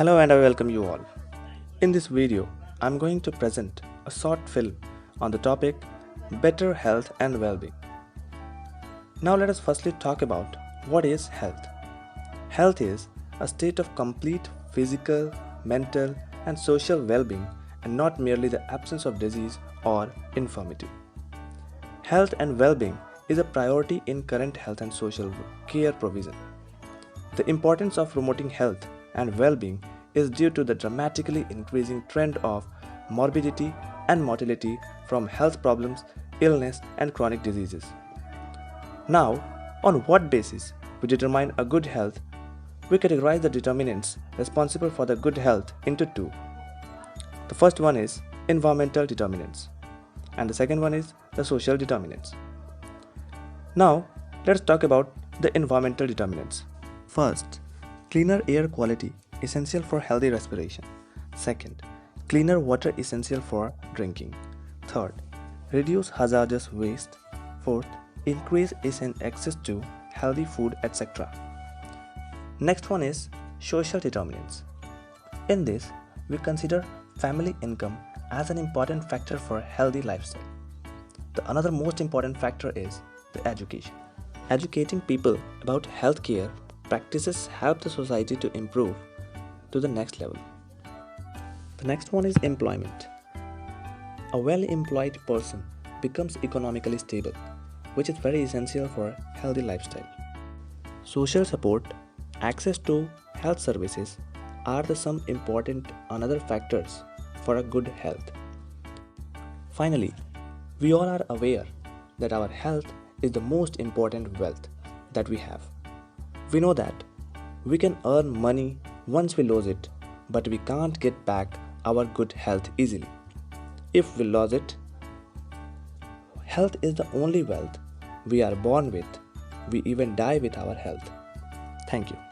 Hello and I welcome you all. In this video, I'm going to present a short film on the topic better health and well-being. Now let us firstly talk about what is health. Health is a state of complete physical, mental and social well-being and not merely the absence of disease or infirmity. Health and well-being is a priority in current health and social care provision. The importance of promoting health and well-being is due to the dramatically increasing trend of morbidity and mortality from health problems, illness, and chronic diseases. Now, on what basis we determine a good health? We categorize the determinants responsible for the good health into two. The first one is environmental determinants, and the second one is the social determinants. Now, let's talk about the environmental determinants. First, cleaner air quality essential for healthy respiration. Second, cleaner water essential for drinking. Third, reduce hazardous waste. Fourth, increase access to healthy food, etc. Next one is social determinants. In this, we consider family income as an important factor for healthy lifestyle. The another most important factor is the education. Educating people about healthcare practices help the society to improve to the next level. The next one is employment. A well-employed person becomes economically stable, which is very essential for a healthy lifestyle. Social support, access to health services are some important another factors for a good health. Finally, we all are aware that our health is the most important wealth that we have. We know that we can earn money once we lose it, but we can't get back our good health easily. If we lose it, health is the only wealth we are born with. We even die with our health. Thank you.